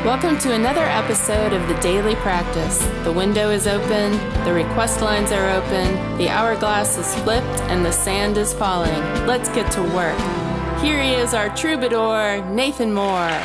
Welcome to another episode of The Daily Practice. The window is open, the request lines are open, the hourglass is flipped, and the sand is falling. Let's get to work. Here he is, our troubadour, Nathan Moore.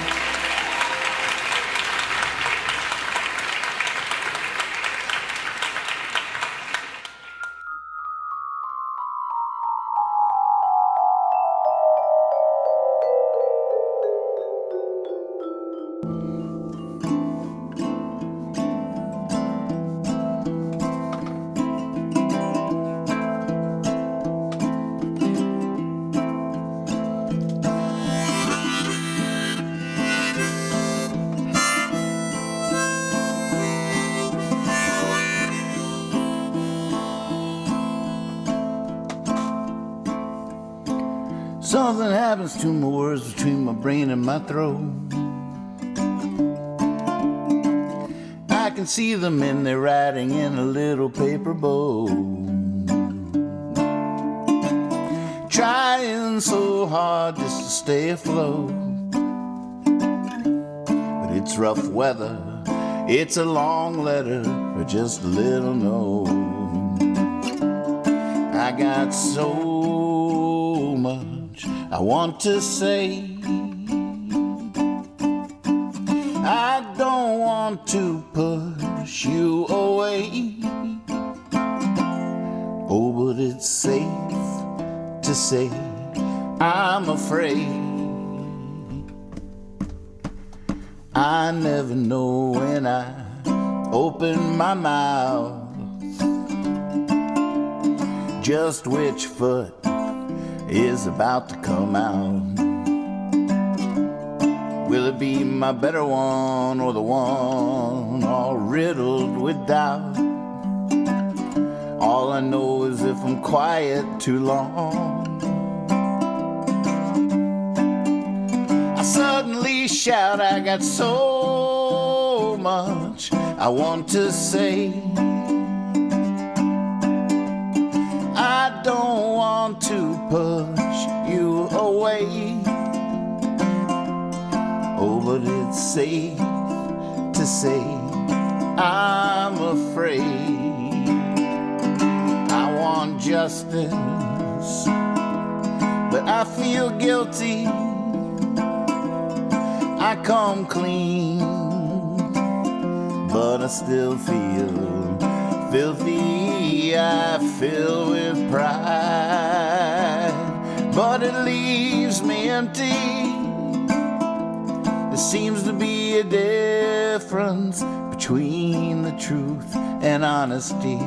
Something happens to my words between my brain and my throat. I can see them in their writing in a little paper boat. Trying so hard just to stay afloat. But it's rough weather, it's a long letter, or just a little note. I got so much I want to say. I don't want to push you away. Oh, but it's safe to say I'm afraid. I never know when I open my mouth just which foot is about to come out. Will it be my better one or the one all riddled with doubt? All I know is if I'm quiet too long, I suddenly shout. I got so much I want to say. I don't want to push you away. Oh, but it's safe to say I'm afraid. I want justice, but I feel guilty. I come clean, but I still feel filthy. I fill with pride, but it leaves me empty. There seems to be a difference between the truth and honesty.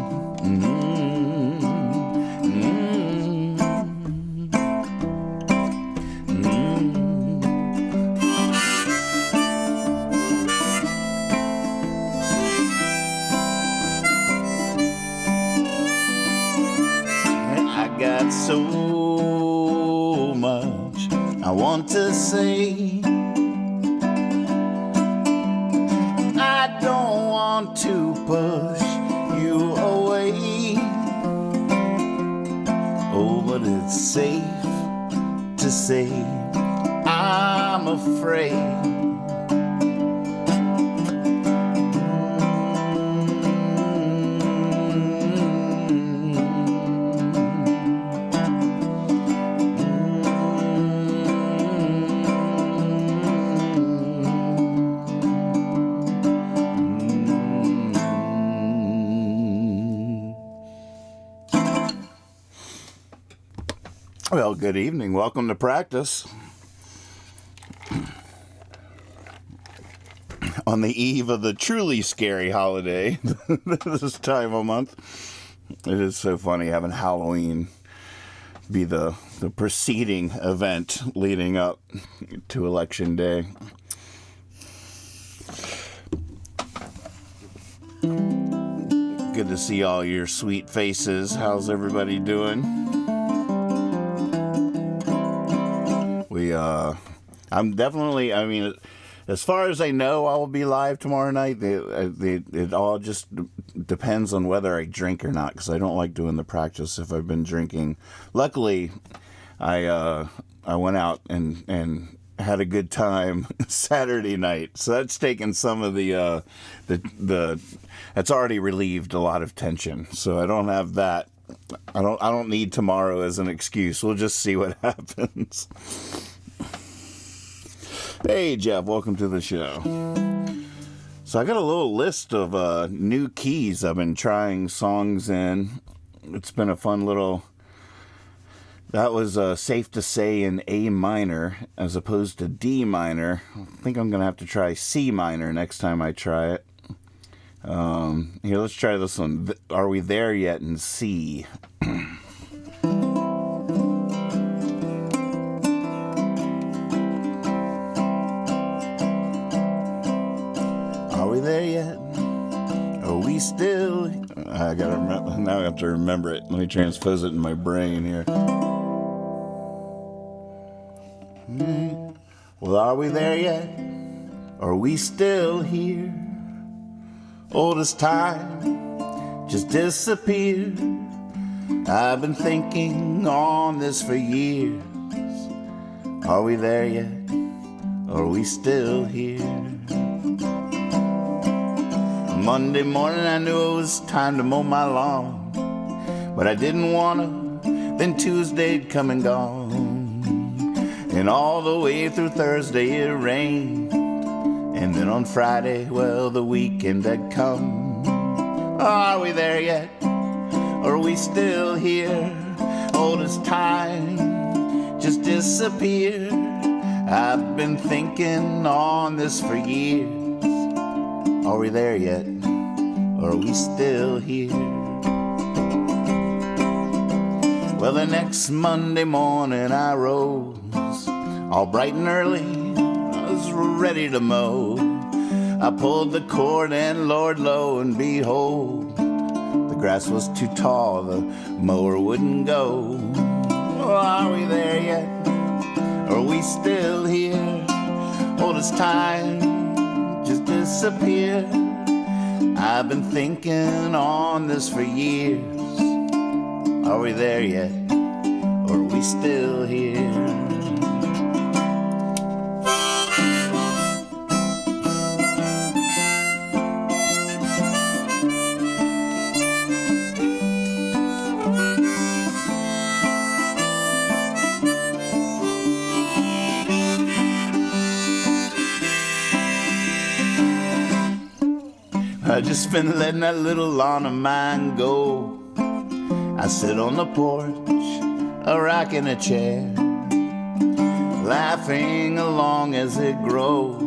Got so much I want to say. I don't want to push you away. Oh, but it's safe to say I'm afraid. Well, good evening. Welcome to practice. On the eve of the truly scary holiday this time of month. It is so funny having Halloween be the preceding event leading up to Election Day. Good to see all your sweet faces. How's everybody doing? I'm definitely, as far as I know, I will be live tomorrow night. It all just depends on whether I drink or not, because I don't like doing the practice if I've been drinking. Luckily, I went out and had a good time Saturday night. So that's taken some of the that's already relieved a lot of tension. So I don't have that. I don't need tomorrow as an excuse. We'll just see what happens. Hey Jeff, welcome to the show. So I got a little list of new keys I've been trying songs in. It's been a fun little... That was Safe to Say in A minor as opposed to D minor. I think I'm going to have to try C minor next time I try it. Here, let's try this one. Are We There Yet in C? Are we there yet? Are we still... I gotta remember. Now I have to remember it. Let me transpose it in my brain here. Well, are we there yet? Are we still here? Old as time, just disappeared. I've been thinking on this for years. Are we there yet? Are we still here? Monday morning I knew it was time to mow my lawn, but I didn't wanna. Then Tuesday'd come and gone, and all the way through Thursday it rained. And then on Friday, well, the weekend had come. Are we there yet? Are we still here? Old as time, just disappeared. I've been thinking on this for years. Are we there yet? Or are we still here? Well, the next Monday morning I rose, all bright and early, I was ready to mow. I pulled the cord and Lord, lo and behold, the grass was too tall, the mower wouldn't go. Oh, are we there yet? Are we still here? Old as time, just disappeared. I've been thinking on this for years. Are we there yet? Or are we still here? I just been letting that little lawn of mine go. I sit on the porch, a rocking a chair, laughing along as it grows,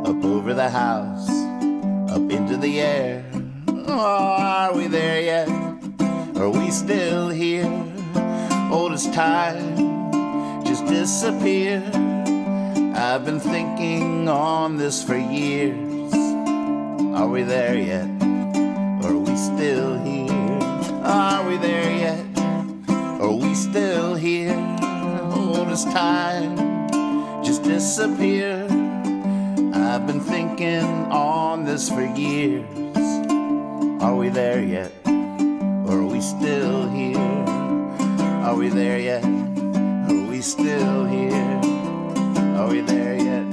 up over the house, up into the air. Oh, are we there yet? Are we still here? Old as time, just disappeared. I've been thinking on this for years. Are we there yet? Or are we still here? Are we there yet? Are we still here? Old as time, just disappeared. I've been thinking on this for years. Are we there yet? Or are we still here? Are we there yet? Are we still here? Are we there yet?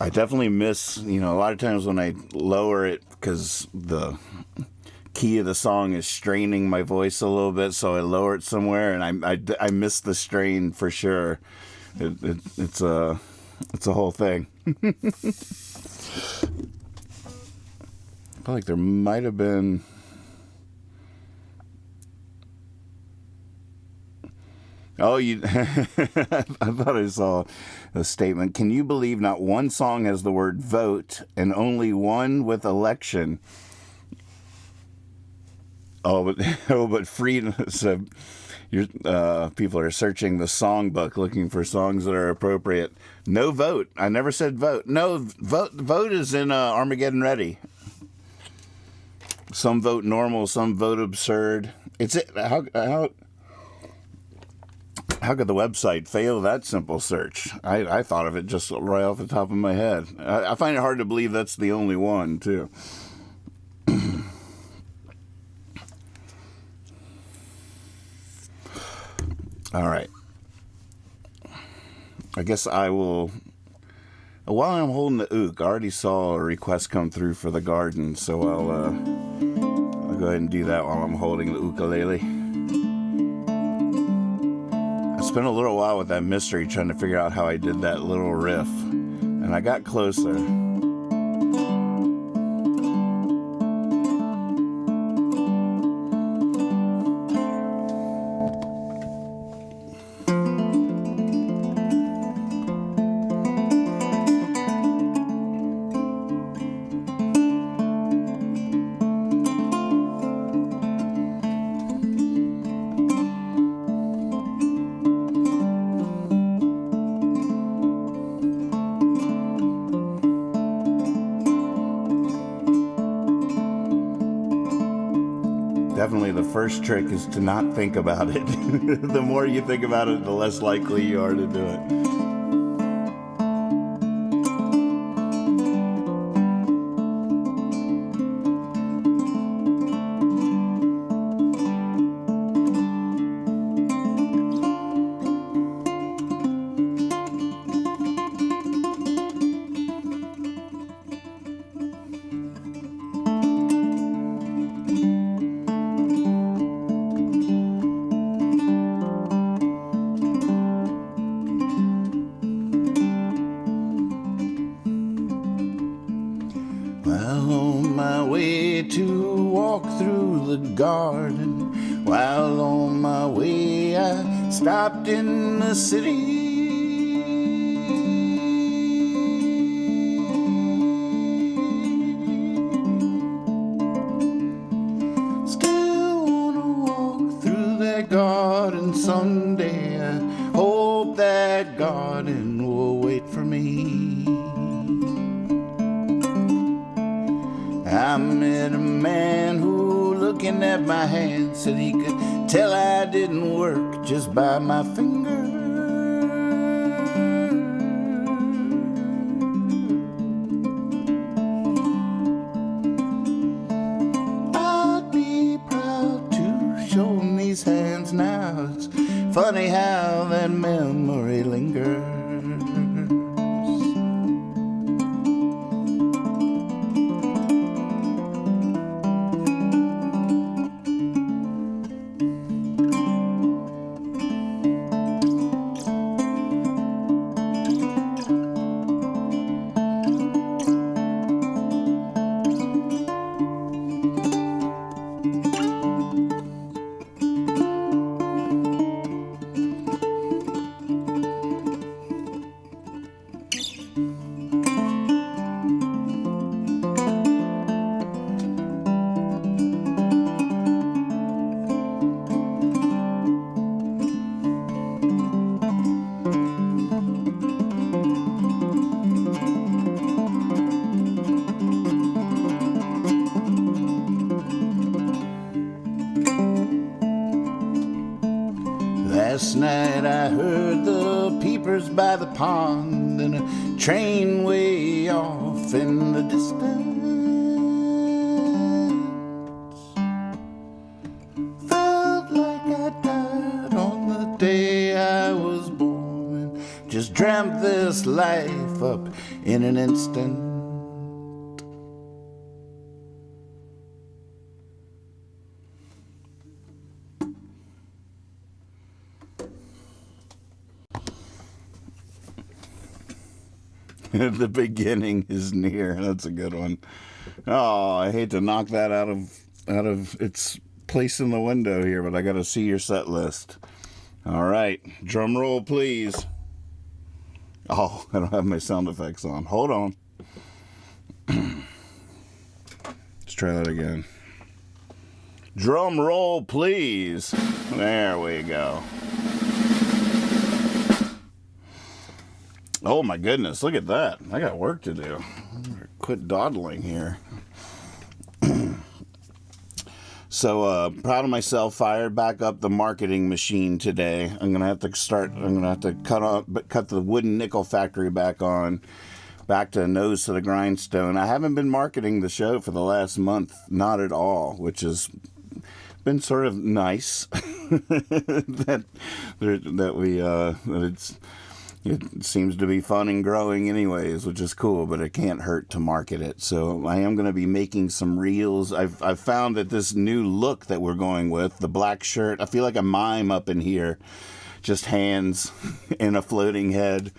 I definitely miss, a lot of times when I lower it, because the key of the song is straining my voice a little bit, so I lower it somewhere, and I miss the strain for sure. It's a whole thing. I feel like there might have been... Oh, I thought I saw a statement. Can you believe not one song has the word vote and only one with election? But freedom. So people are searching the songbook looking for songs that are appropriate. No vote. I never said vote. No, vote is in Armageddon Ready. Some vote normal, some vote absurd. How could the website fail that simple search? I thought of it just right off the top of my head. I find it hard to believe that's the only one, too. All right. I guess I will... While I'm holding the ook, I already saw a request come through for the garden, so I'll go ahead and do that while I'm holding the ukulele. I spent a little while with that mystery trying to figure out how I did that little riff, and I got closer. Definitely the first trick is to not think about it. The more you think about it, the less likely you are to do it. Well, on my way to walk through the garden, while on my way I stopped in the city. Still wanna walk through that garden someday. I hope that garden will wait for me. I met a man who, looking at my hand, said he could tell I didn't work just by my finger. I'd be proud to show him these hands now. It's funny how that memory lingers. Last night I heard the peepers by the pond and a train way off in the distance. Felt like I died on the day I was born. Just dreamt this life up in an instant. The beginning is near. That's a good one. Oh, I hate to knock that out of its place in the window here, but I got to see your set list. All right, drum roll, please. Oh, I don't have my sound effects on. Hold on. Let's try that again. Drum roll, please. There we go. Oh my goodness, look at that. I got work to do. Quit dawdling here. So proud of myself. Fired back up the marketing machine today. I'm gonna have to cut the wooden nickel factory back on, back to nose to the grindstone. I haven't been marketing the show for the last month, not at all, which has been sort of nice. It seems to be fun and growing anyways, which is cool, but it can't hurt to market it. So I am going to be making some reels. I've found that this new look that we're going with, the black shirt, I feel like a mime up in here, just hands and a floating head.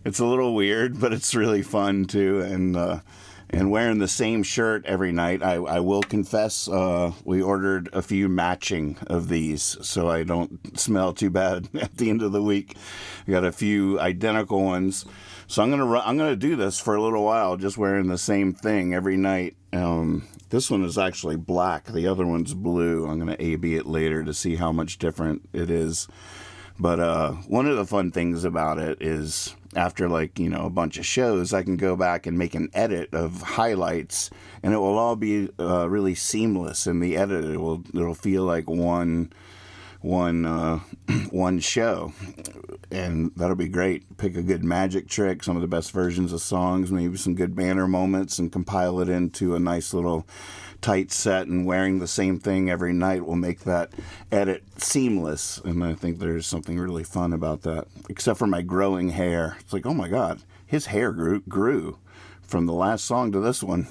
It's a little weird, but it's really fun too. And wearing the same shirt every night, I will confess, we ordered a few matching of these so I don't smell too bad at the end of the week. We got a few identical ones. So I'm gonna do this for a little while, just wearing the same thing every night. This one is actually black. The other one's blue. I'm gonna A/B it later to see how much different it is. But one of the fun things about it is after a bunch of shows, I can go back and make an edit of highlights, and it will all be really seamless in the edit. It'll feel like one show, and that'll be great. Pick a good magic trick, some of the best versions of songs, maybe some good banner moments, and compile it into a nice little tight set. And wearing the same thing every night will make that edit seamless, and I think there's something really fun about that. Except for my growing hair. It's like, oh my god, his hair grew from the last song to this one.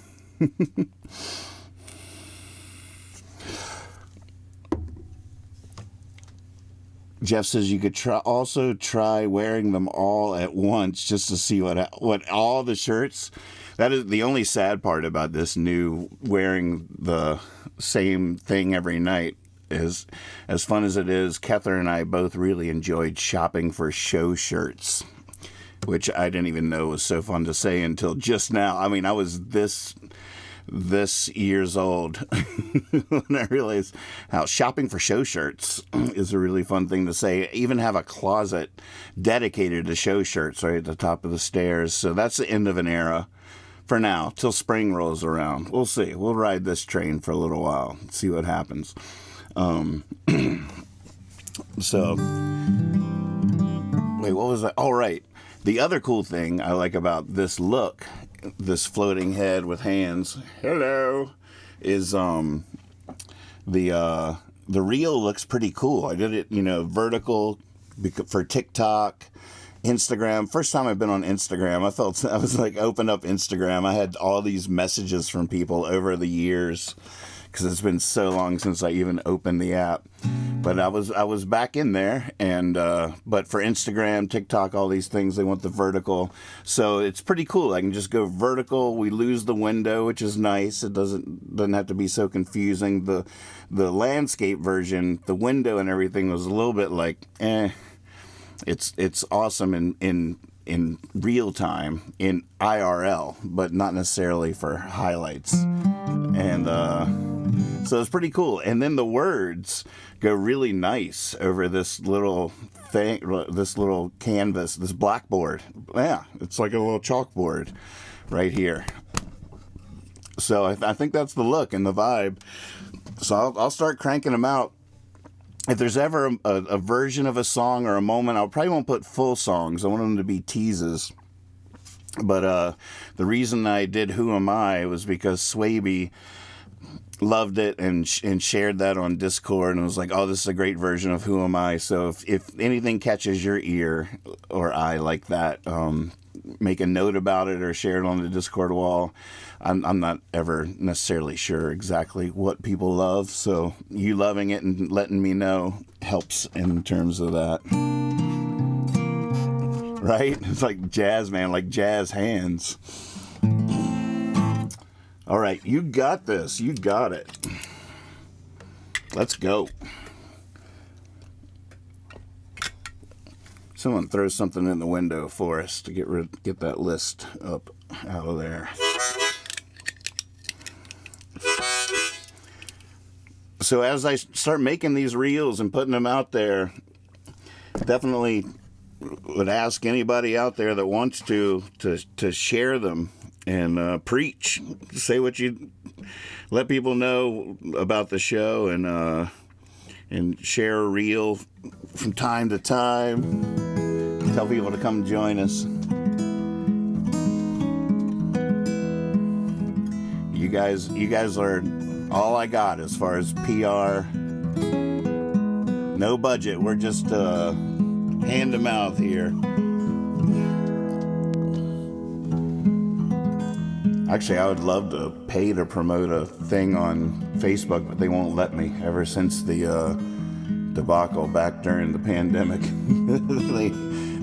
Jeff says you could also try wearing them all at once just to see what all the shirts. That is the only sad part about this new wearing the same thing every night. Is as fun as it is, Kether and I both really enjoyed shopping for show shirts, which I didn't even know was so fun to say until just now. I mean, I was this years old when I realized how shopping for show shirts is a really fun thing to say. Even have a closet dedicated to show shirts right at the top of the stairs. So that's the end of an era for now, till spring rolls around. We'll see. We'll ride this train for a little while, see what happens. So, wait, what was that? All right. The other cool thing I like about this look, this floating head with hands, hello, is the reel looks pretty cool. I did it, vertical for TikTok, Instagram. First time I've been on Instagram, I was like, open up Instagram. I had all these messages from people over the years because it's been so long since I even opened the app. But I was back in there, and but for Instagram, TikTok, all these things, they want the vertical. So it's pretty cool. I can just go vertical. We lose the window, which is nice. It doesn't have to be so confusing. The landscape version, the window and everything was a little bit like, It's awesome in real time, in IRL, but not necessarily for highlights. And so it's pretty cool. And then the words go really nice over this little thing, this little canvas, this blackboard. Yeah, it's like a little chalkboard right here. So I think that's the look and the vibe. So I'll start cranking them out. If there's ever a version of a song or a moment, I probably won't put full songs. I want them to be teases. But the reason I did Who Am I was because Swaby loved it and shared that on Discord and was like, oh, this is a great version of Who Am I? So if anything catches your ear or eye like that, make a note about it or share it on the Discord wall. I'm not ever necessarily sure exactly what people love, so you loving it and letting me know helps in terms of that. Right? It's like jazz, man, like jazz hands. All right, you got this. You got it. Let's go. Someone throw something in the window for us to get that list up out of there. So as I start making these reels and putting them out there, definitely would ask anybody out there that wants to share them and preach. Say what you let people know about the show and share a reel from time to time. Tell people to come join us. You guys are all I got as far as PR. No budget. We're just hand to mouth here. Actually, I would love to pay to promote a thing on Facebook, but they won't let me ever since the debacle back during the pandemic.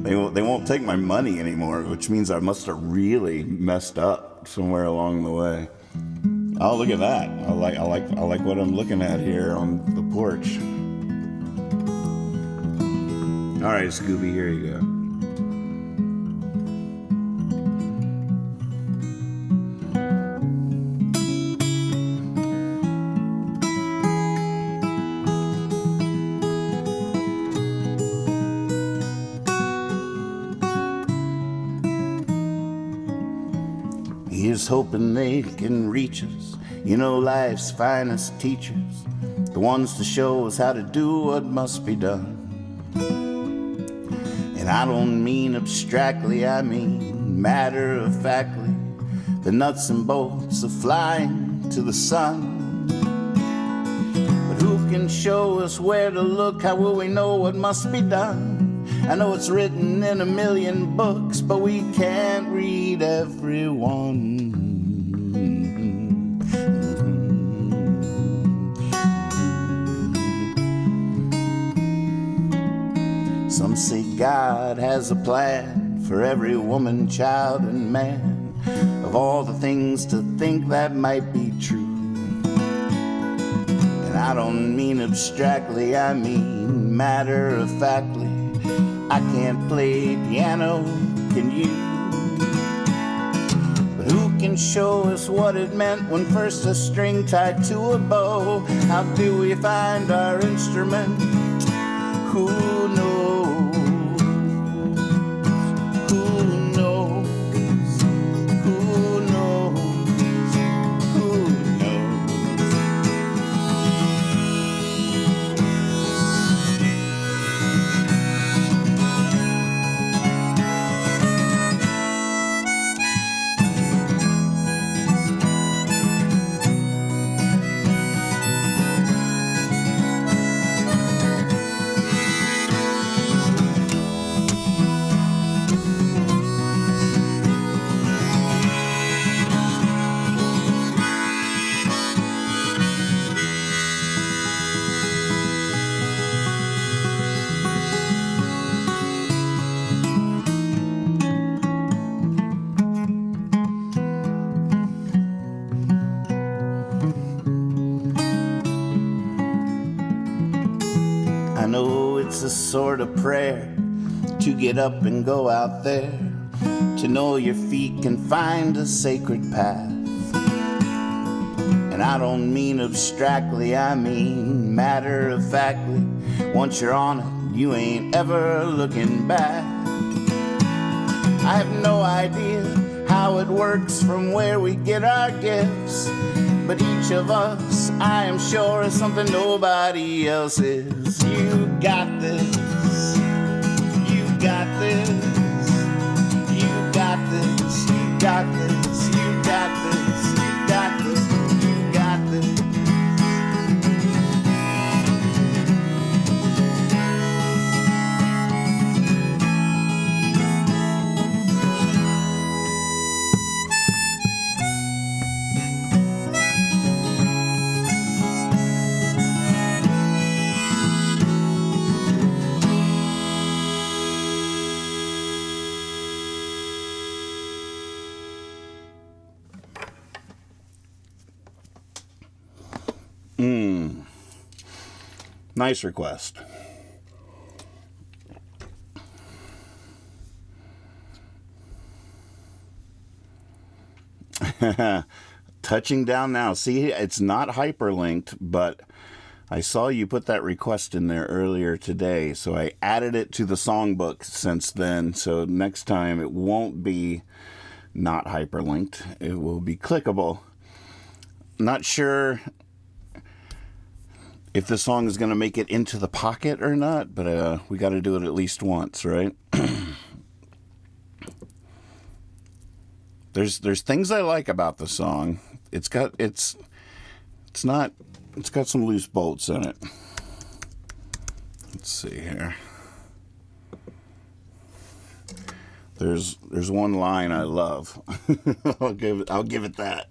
they won't take my money anymore, which means I must have really messed up somewhere along the way. Oh, look at that. I like what I'm looking at here on the porch. All right, Scooby, here you go. Here's hoping they can reach us. You know, life's finest teachers, the ones to show us how to do what must be done. And I don't mean abstractly, I mean matter-of-factly, the nuts and bolts of flying to the sun. But who can show us where to look? How will we know what must be done? I know it's written in a million books, but we can't read every one. Some say God has a plan for every woman, child, and man, of all the things to think that might be true. And I don't mean abstractly, I mean matter-of-factly. I can't play piano, can you? But who can show us what it meant when first a string tied to a bow? How do we find our instrument? Who knows? Who knows? Who knows? Who knows? I know it's a sort of prayer to get up and go out there, to know your feet can find a sacred path. And I don't mean abstractly, I mean matter-of-factly. Once you're on it, you ain't ever looking back. I have no idea how it works from where we get our gifts, but each of us, I am sure, is something nobody else is. You got this. You got this. You got this. You got this. You got this. You got this. You got this. Nice request. Touching down now. See, it's not hyperlinked, but I saw you put that request in there earlier today, so I added it to the songbook since then. So next time it won't be not hyperlinked. It will be clickable. not sure if the song is going to make it into the pocket or not, but we got to do it at least once, right? There's things I like about the song. It's got some loose bolts in it. Let's see here. There's one line I love. I'll give it that.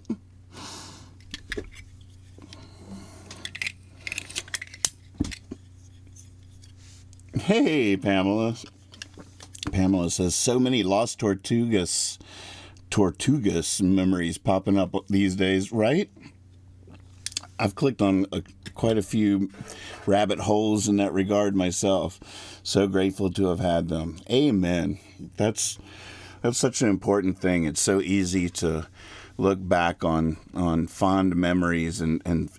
Hey, Pamela. Pamela says, so many Lost Tortugas memories popping up these days, right? I've clicked on quite a few rabbit holes in that regard myself. So grateful to have had them. Amen. That's such an important thing. It's so easy to look back on fond memories and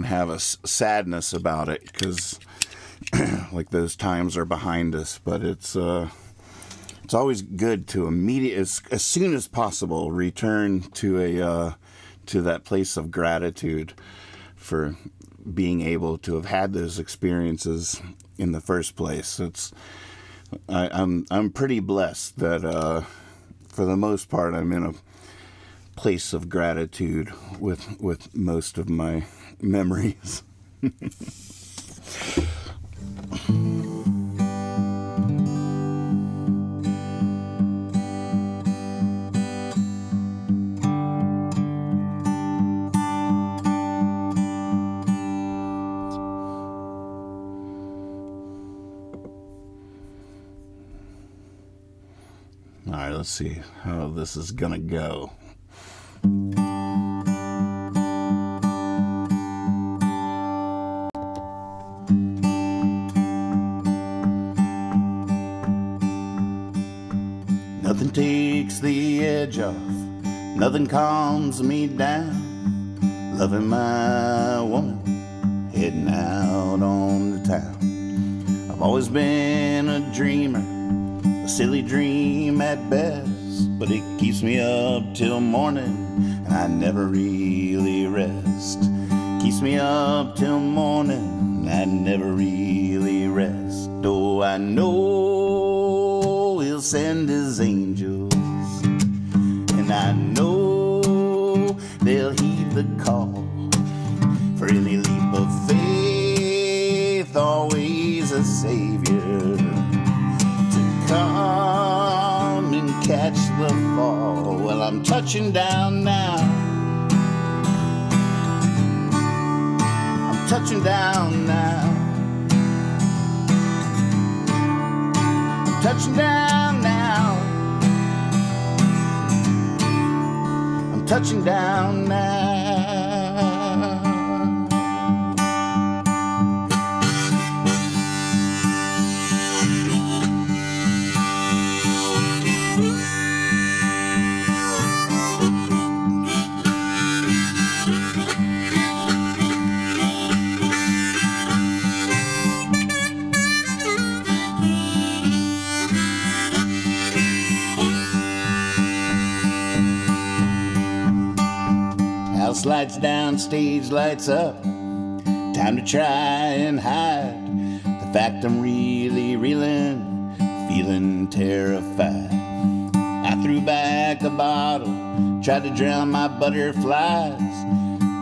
have a sadness about it because like those times are behind us. But it's always good to as soon as possible return to that place of gratitude for being able to have had those experiences in the first place. I'm pretty blessed that for the most part I'm in a place of gratitude with most of my memories. All right, let's see how this is gonna go. Nothing takes the edge off, nothing calms me down. Loving my woman, heading out on the town. I've always been a dreamer, a silly dream at best, but it keeps me up till morning, and I never really rest. Keeps me up till morning, and I never really rest. Oh, I know He'll send His angels, and I know they'll heed the call. For any leap of faith, always a Savior to come and catch the fall. Well, I'm touching down now. I'm touching down now. I'm touching down now. I'm touching down now. House lights down, stage lights up. Time to try and hide the fact I'm really reeling, feeling terrified. I threw back a bottle, tried to drown my butterflies.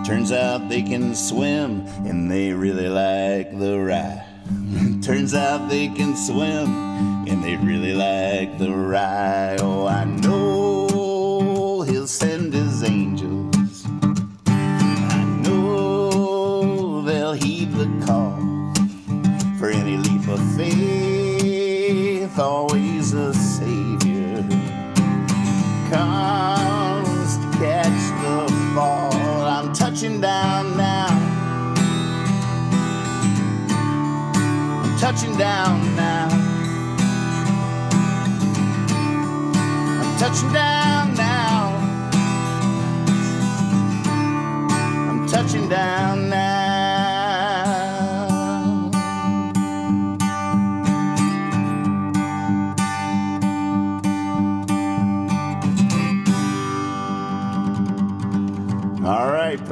Turns out they can swim and they really like the ride. Turns out they can swim and they really like the ride. Oh, I know He'll send His angels. They'll heed the call. For any leap of faith, always a Savior comes to catch the fall. I'm touching down now. I'm touching down now. I'm touching down now. I'm touching down now.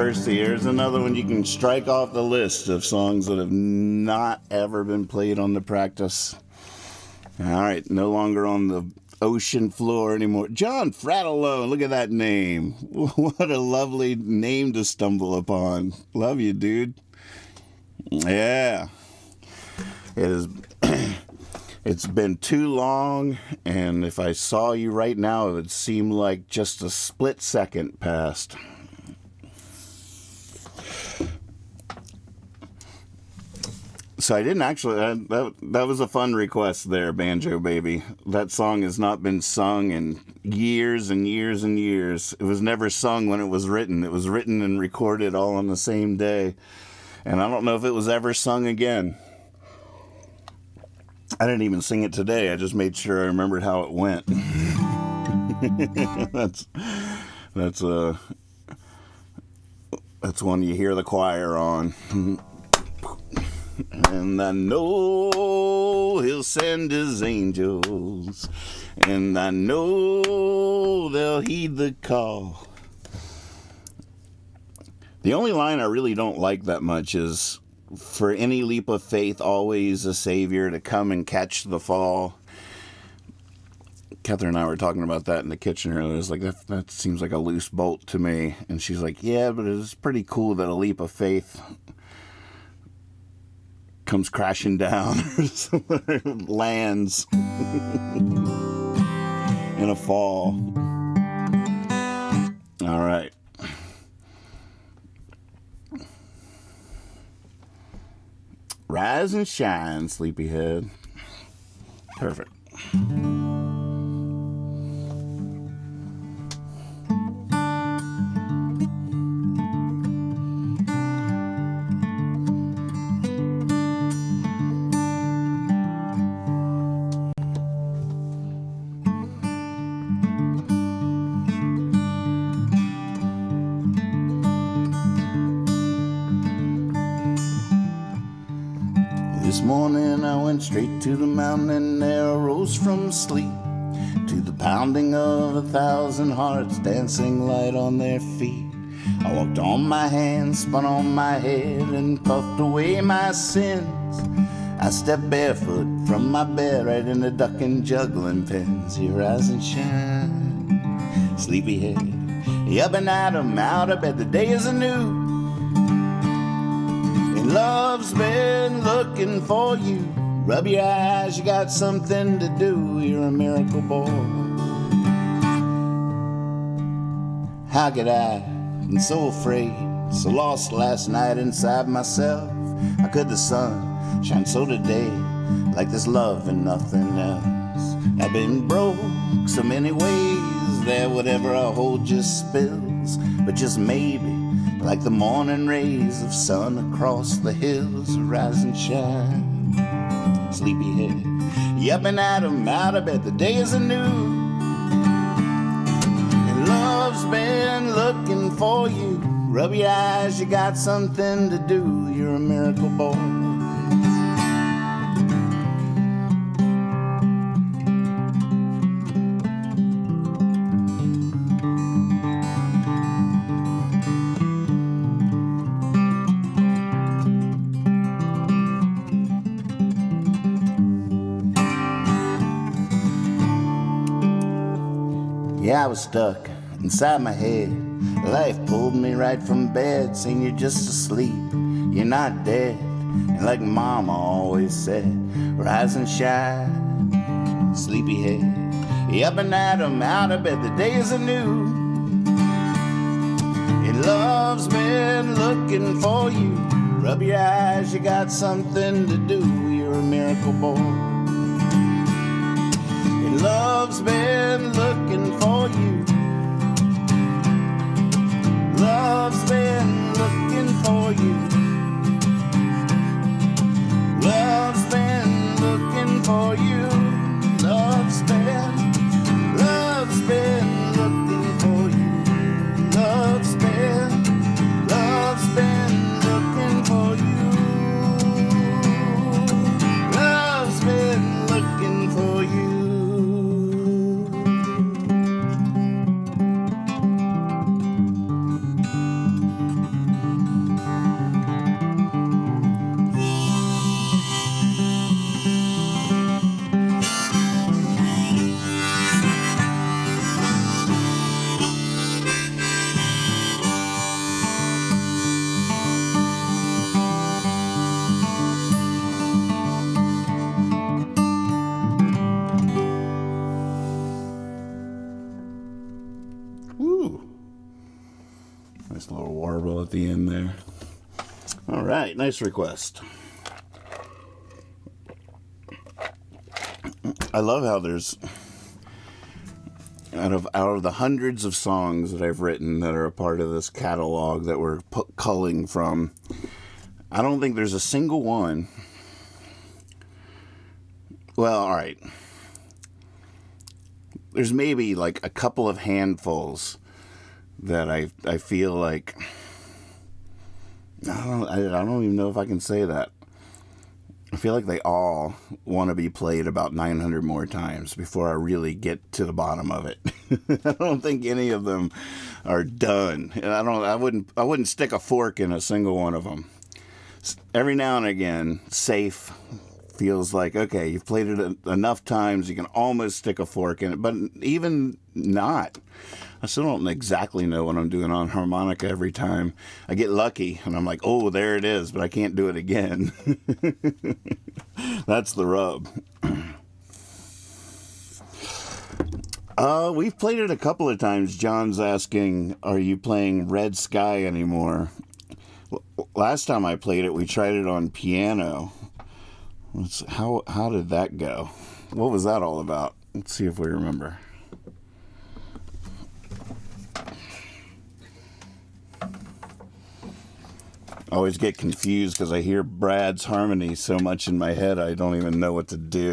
Percy. Here's another one you can strike off the list of songs that have not ever been played on the practice. All right, no longer on the ocean floor anymore. John Fratellone, look at that name. What a lovely name to stumble upon. Love you, dude. Yeah. It is. It's been too long, and if I saw you right now, it would seem like just a split second passed. So I didn't actually, that was a fun request there, Banjo Baby. That song has not been sung in years and years and years. It was never sung when it was written. It was written and recorded all on the same day. And I don't know if it was ever sung again. I didn't even sing it today. I just made sure I remembered how it went. That's one you hear the choir on. And I know he'll send his angels, and I know they'll heed the call. The only line I really don't like that much is, for any leap of faith, always a savior to come and catch the fall. Catherine and I were talking about that in the kitchen earlier. It was like, that seems like a loose bolt to me. And she's like, yeah, but it's pretty cool that a leap of faith comes crashing down or lands in a fall. All right. Rise and shine, Sleepyhead. Perfect. This morning I went straight to the mountain and there I rose from sleep to the pounding of 1,000 hearts dancing light on their feet. I walked on my hands, spun on my head and puffed away my sins. I stepped barefoot from my bed right into ducking juggling pins. You rise and shine, Sleepyhead. You up and at 'em, out of bed, the day is anew. Love's been looking for you. Rub your eyes, you got something to do. You're a miracle boy. How could I been so afraid, so lost last night inside myself? How could the sun shine so today like this love and nothing else? I've been broke so many ways that whatever I hold just spills. But just maybe, like the morning rays of sun across the hills, rise and shine, Sleepyhead. You up and at 'em, out of bed, the day is anew. And love's been looking for you. Rub your eyes, you got something to do. You're a miracle boy. Yeah, I was stuck inside my head. Life pulled me right from bed, saying you're just asleep, you're not dead. And like Mama always said, rise and shine, Sleepyhead. You up and at 'em, out of bed, the day is anew. And love's been looking for you. Rub your eyes, you got something to do. You're a miracle boy. Love's been looking for you. Love's been looking for you. Love's been looking for you. Love's been looking for you. Love's been looking for you. Love's been looking for you. right, nice request. I love how there's out of the hundreds of songs that I've written that are a part of this catalog that we're culling from, I don't think there's a single one. Well, all right. There's maybe like a couple of handfuls that I feel like I don't even know if I can say that. I feel like they all want to be played about 900 more times before I really get to the bottom of it. I don't think any of them are done. And I wouldn't stick a fork in a single one of them. Every now and again, Safe feels like, okay, you've played it enough times, you can almost stick a fork in it, but even not. I still don't exactly know what I'm doing on harmonica every time. I get lucky, and I'm like, oh, there it is, but I can't do it again. That's the rub. We've played it a couple of times. John's asking, are you playing Red Sky anymore? Last time I played it, we tried it on piano. How did that go? What was that all about? Let's see if we remember. I always get confused because I hear Brad's harmony so much in my head I don't even know what to do.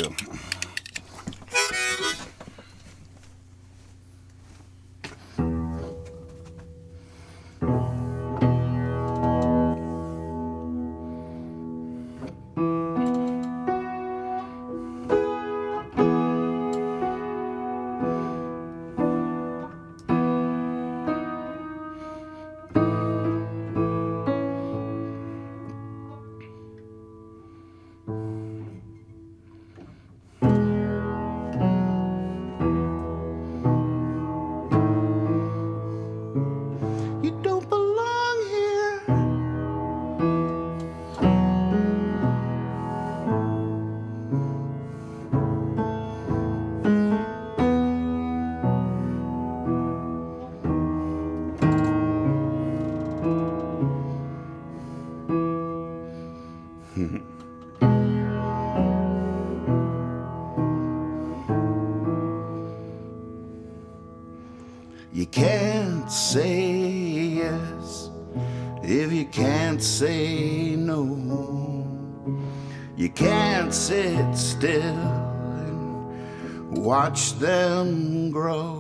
You can't say yes if you can't say no. You can't sit still and watch them grow.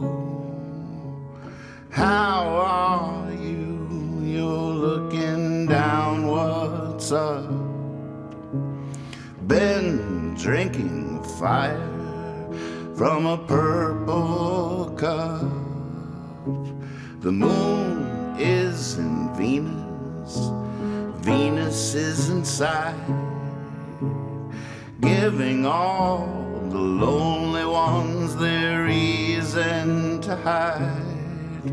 How are you? You're looking down, what's up? Been drinking fire from a purple cup. The moon is in Venus, Venus is inside, giving all the lonely ones their reason to hide,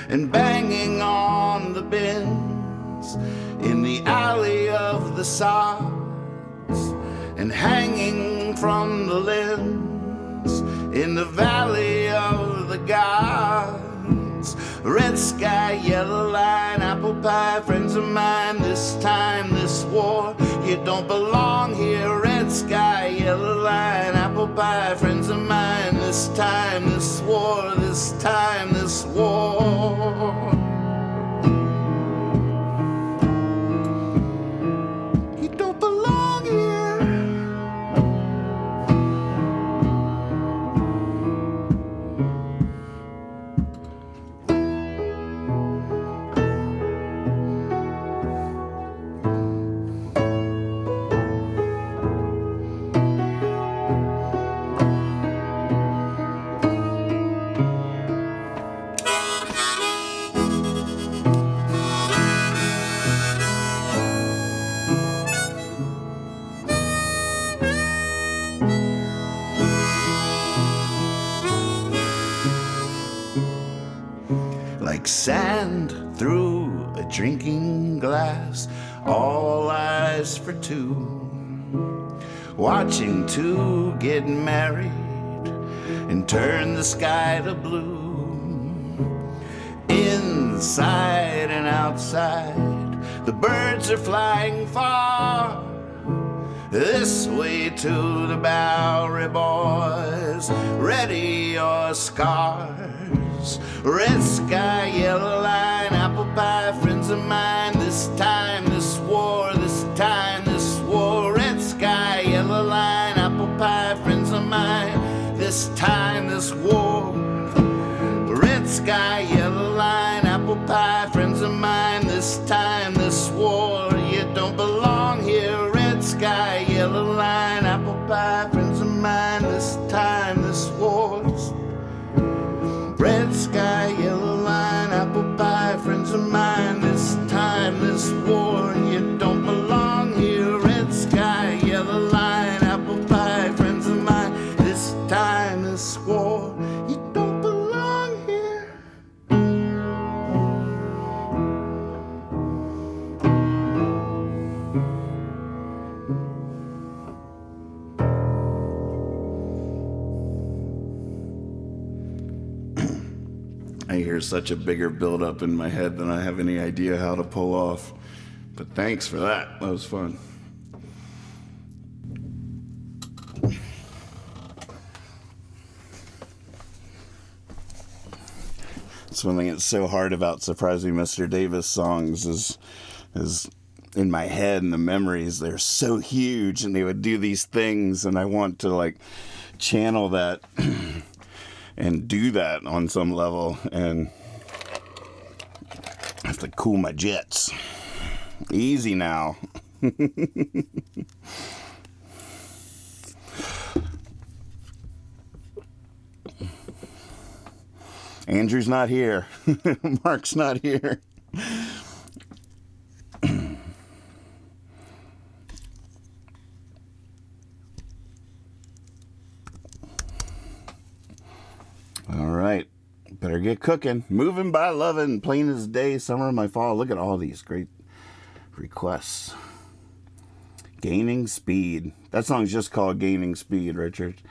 and banging on the bins in the alley of the sods, and hanging from the limbs in the valley of the gods. Red sky, yellow line, apple pie, friends of mine, this time, this war, you don't belong here. Red sky, yellow line, apple pie, friends of mine, this time, this war, this time, this war. You don't belong here. Like sand through a drinking glass, all eyes for two, watching two get married and turn the sky to blue. Inside and outside, The birds are flying far, this way to the Bowery Boys. Ready your scars. Red sky, yellow line, apple pie, friends of mine. This time, this war, this time, this war. Red sky, yellow line, apple pie, friends of mine. This time, this war. Red sky, yellow line, apple pie, friends of mine. This time, this war. You don't belong here. Red sky, yellow line, apple pie, friends of mine. This time, this war. Red sky, yellow line, apple pie, friends of mine. This time, this war. You don't belong here. Red sky, yellow line, apple pie, friends of mine. This time, this war. You don't belong here. I hear such a bigger buildup in my head than I have any idea how to pull off. But thanks for that. That was fun. That's one thing that's so hard about Surprise Me, Mr. Davis songs is in my head, and the memories, they're so huge, and they would do these things, and I want to like channel that and do that on some level, and I have to cool my jets. Easy now. Andrew's not here. Mark's not here. All right, better get cooking. Moving by loving, plain as day, summer, my fall. Look at all these great requests. Gaining Speed. That song's just called Gaining Speed, Richard,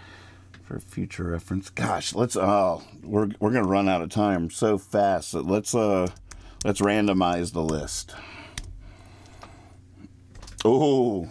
for future reference. Gosh, we're gonna run out of time so fast. So let's randomize the list. Oh.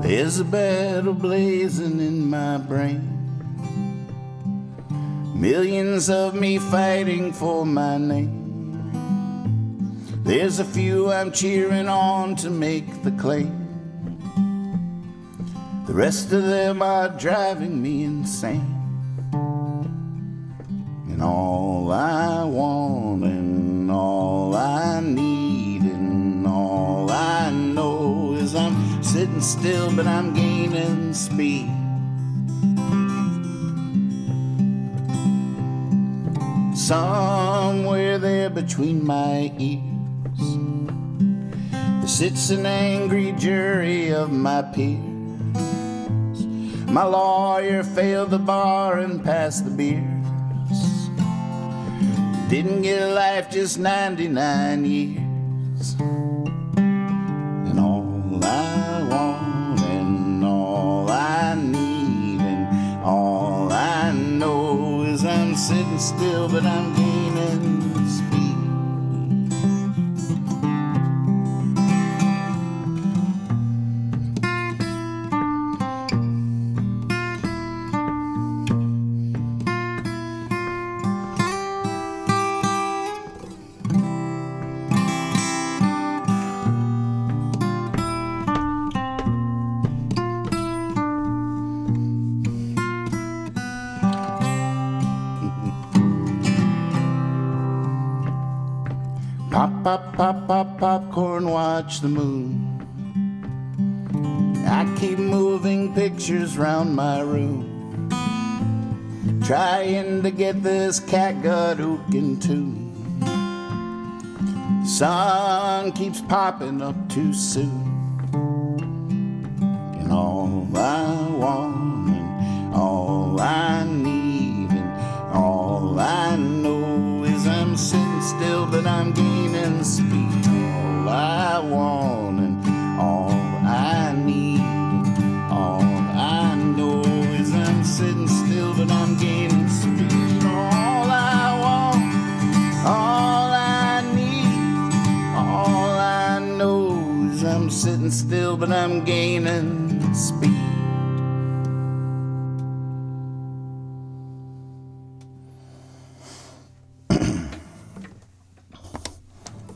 There's a battle blazing in my brain. Millions of me fighting for my name. There's a few I'm cheering on to make the claim. The rest of them are driving me insane. And all I want and all I need and all I know is I'm sitting still, but I'm gaining speed. Somewhere there between my ears, there sits an angry jury of my peers. My lawyer failed the bar and passed the beers. Didn't get a life, just 99 years. And all I want and all I need and all I know is I'm sitting still, but I'm gaining speed. Pop, pop, pop, pop, popcorn, watch the moon. I keep moving pictures round my room, trying to get this catgut in tune. Sun keeps popping up too soon. And all I want and all I need and all I know is I'm sitting still but I'm gaining speed. All I want and all I need and all I know is I'm sitting still but I'm gaining speed. All I want, all I need, all I know is I'm sitting still but I'm gaining speed.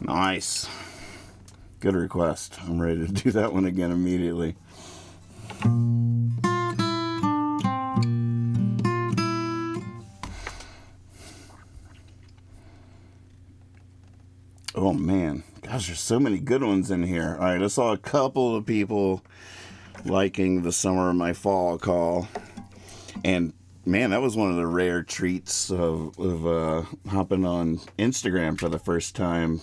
Nice. Good request. I'm ready to do that one again immediately. Oh man, gosh, there's so many good ones in here. All right, I saw a couple of people liking the Summer of My Fall call, and man, that was one of the rare treats of hopping on Instagram for the first time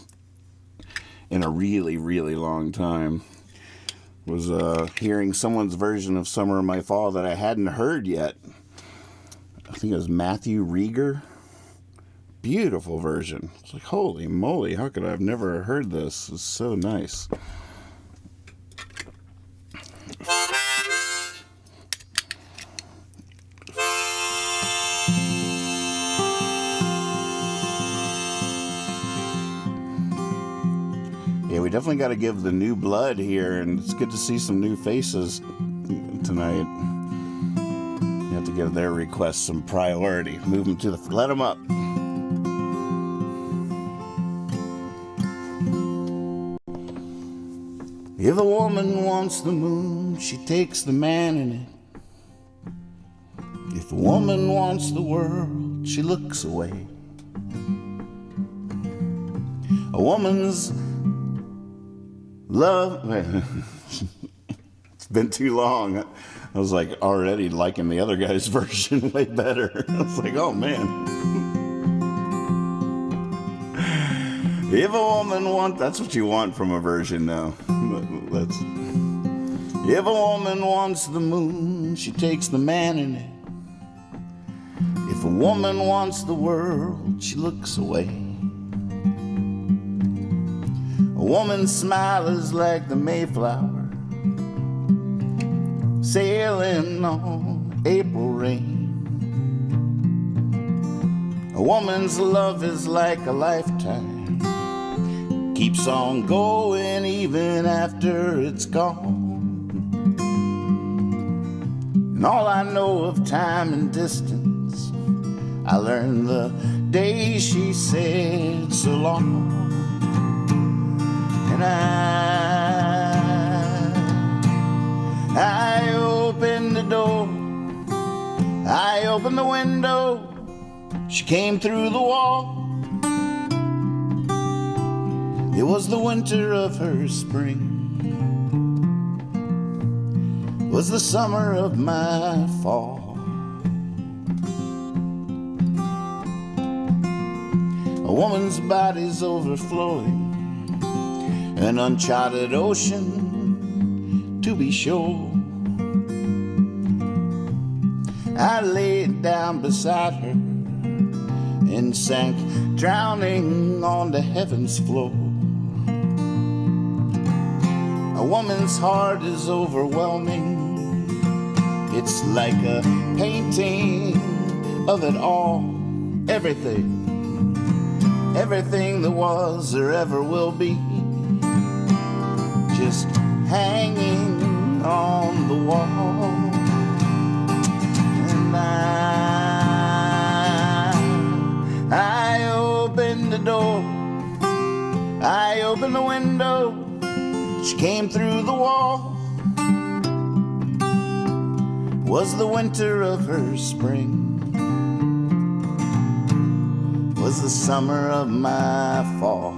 in a really, really long time. Was hearing someone's version of Summer of My Fall that I hadn't heard yet. I think it was Matthew Rieger. Beautiful version. It's like, holy moly, how could I have never heard this? It's so nice. Yeah, we definitely got to give the new blood here, and it's good to see some new faces tonight. You have to give their requests some priority. Move them to the... Let them up. If a woman wants the moon, she takes the man in it. If a woman wants the world, she looks away. A woman's love... It's been too long. I was like already liking the other guy's version way better. I was like, oh man. If a woman wants... That's what you want from a version now. If a woman wants the moon, she takes the man in it. If a woman wants the world, she looks away. A woman's smile is like the Mayflower sailing on April rain. A woman's love is like a lifetime, keeps on going even after it's gone. And all I know of time and distance, I learned the day she said so long. And I opened the door, I opened the window, she came through the wall. It was the winter of her spring, it was the summer of my fall. A woman's body's overflowing, an uncharted ocean, to be sure. I laid down beside her and sank, drowning on the heaven's floor. A woman's heart is overwhelming, it's like a painting of it all. Everything that was or ever will be, just hanging on the wall. And I opened the door, I opened the window, she came through the wall. Was the winter of her spring, was the summer of my fall.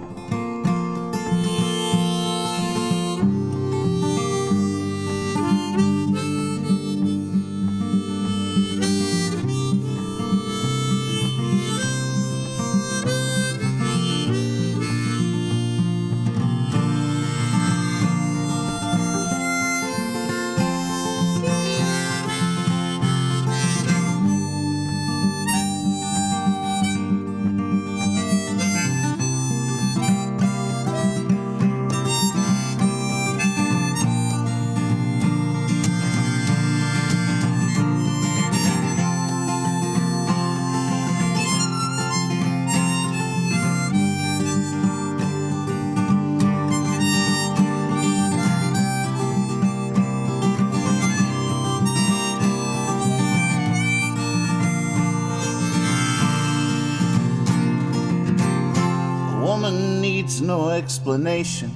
woman needs no explanation.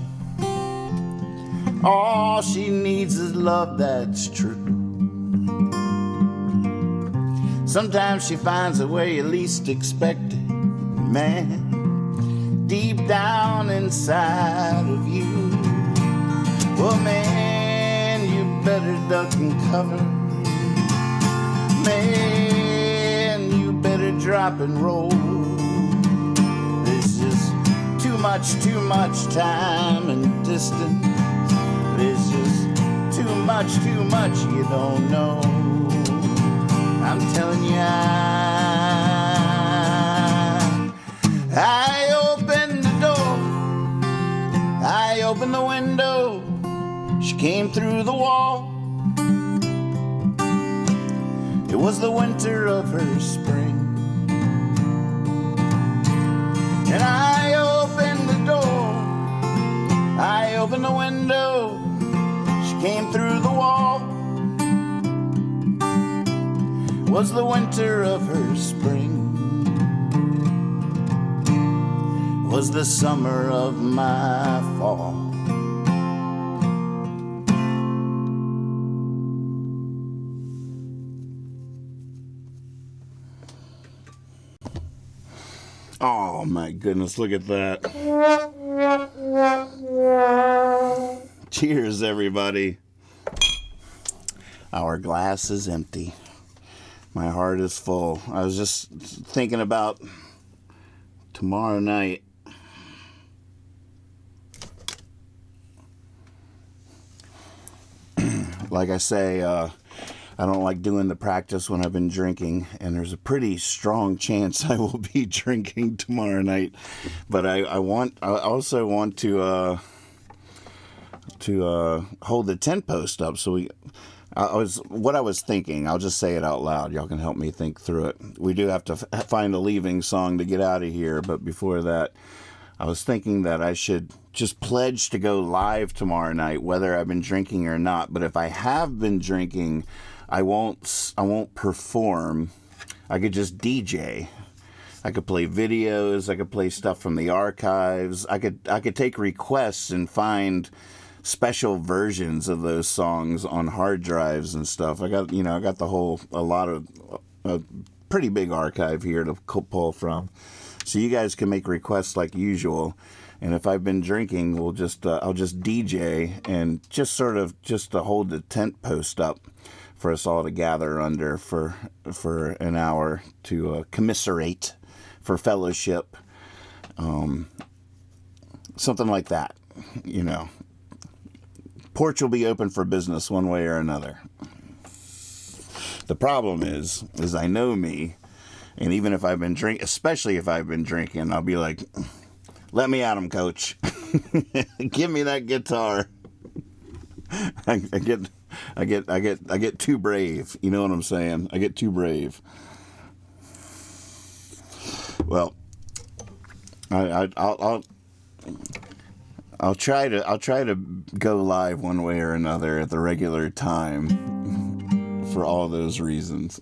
All she needs is love that's true. Sometimes she finds a way you least expect it, man, deep down inside of you. Well, man, you better duck and cover. Man, you better drop and roll. There's just too much time and distance. There's just too much you don't know. I'm telling you, I opened the door, I opened the window, she came through the wall. It was the winter of her spring. And I opened the door, I opened the window, she came through the wall. It was the winter of her spring. It was the summer of my fall. Oh my goodness, look at that. Cheers, everybody. Our glass is empty. My heart is full. I was just thinking about tomorrow night. Like I say, I don't like doing the practice when I've been drinking, and there's a pretty strong chance I will be drinking tomorrow night. But I also want to hold the tent post up. So what I was thinking, I'll just say it out loud. Y'all can help me think through it. We do have to find a leaving song to get out of here, but before that, I was thinking that I should just pledge to go live tomorrow night, whether I've been drinking or not. But if I have been drinking, I won't perform. I could just DJ. I could play videos. I could play stuff from the archives. I could take requests and find special versions of those songs on hard drives and stuff. I got a pretty big archive here to pull from. So you guys can make requests like usual. And if I've been drinking, I'll just DJ and just to hold the tent post up for us all to gather under for an hour to commiserate, for fellowship, something like that. You know, porch will be open for business one way or another. The problem is I know me, and even if I've been drinking, especially if I've been drinking, I'll be like, "Let me at him, coach. Give me that guitar." I get too brave. You know what I'm saying? I get too brave. Well, I'll try to go live one way or another at the regular time for all those reasons.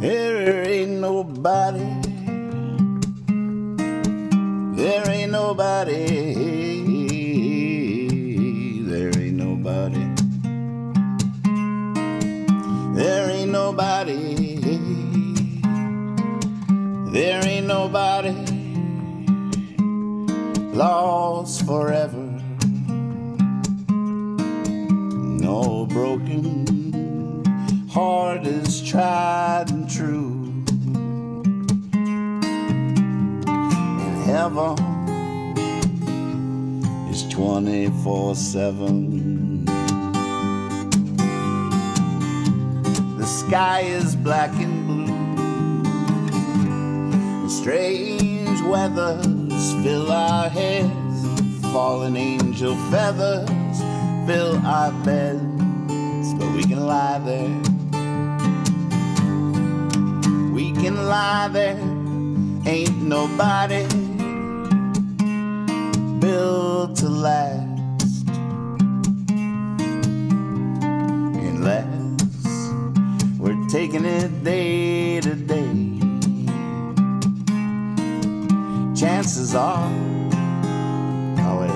There ain't nobody, there ain't nobody, there ain't nobody, there ain't nobody, there ain't nobody lost forever. No broken heart is tried and true. And heaven is 24/7. The sky is black and blue. Strange weathers fill our heads, fallen angel feathers fill our beds, but we can lie there. We can lie there, ain't nobody built to last, unless we're taking it day to day. Chances are, oh wait,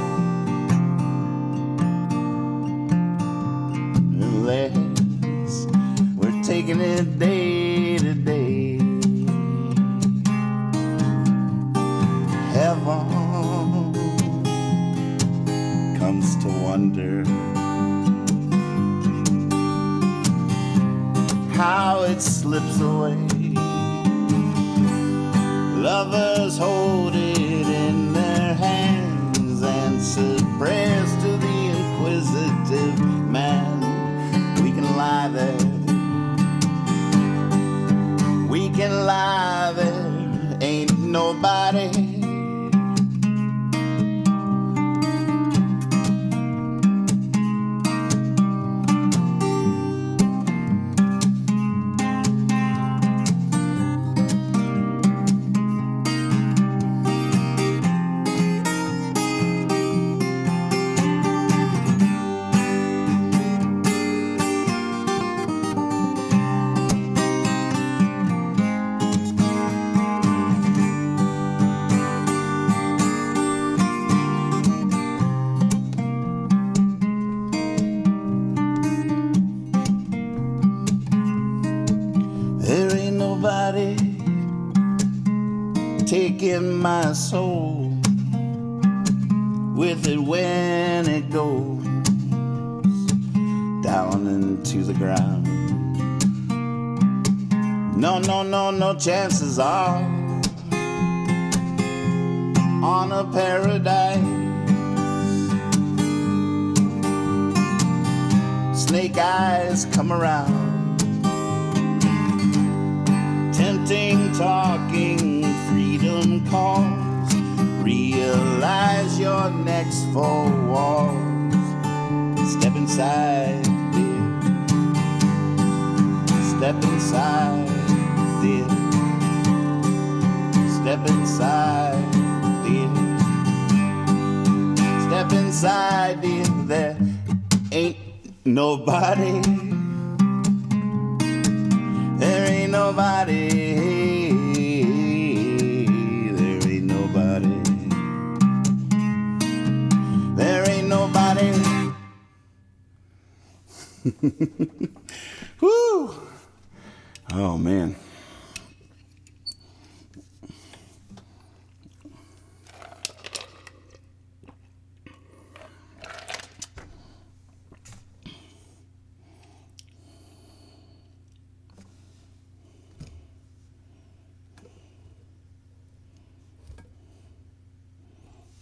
unless we're taking it day to day. Heaven comes to wonder how it slips away. Lovers hold it in their hands, answer prayers to the inquisitive man. We can lie there, we can lie there, ain't nobody taking my soul with it when it goes down into the ground. No, no, no, no chances are on a paradise. Snake eyes come around, tempting, talking, freedom calls. Realize your next four walls. Step inside, dear. Step inside, dear. Step inside, dear. Step inside, dear. There ain't nobody. There ain't nobody. There ain't nobody. There ain't nobody. Woo! Oh, man.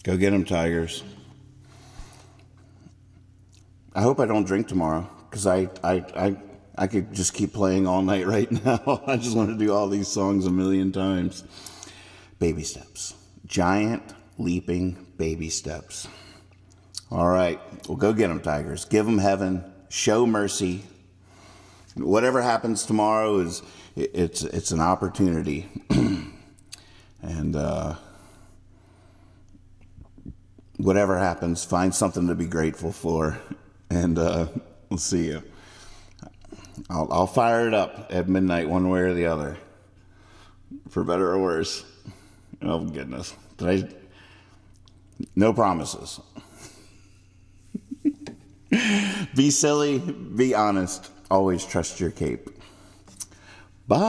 Go get them, Tigers. I hope I don't drink tomorrow, because I could just keep playing all night right now. I just want to do all these songs a million times. Baby steps. Giant, leaping baby steps. All right. Well, go get them, Tigers. Give them heaven. Show mercy. Whatever happens tomorrow it's an opportunity. And whatever happens, find something to be grateful for. And we'll see you. I'll fire it up at midnight one way or the other. For better or worse. Oh, goodness. No promises. Be silly. Be honest. Always trust your cape. Bye.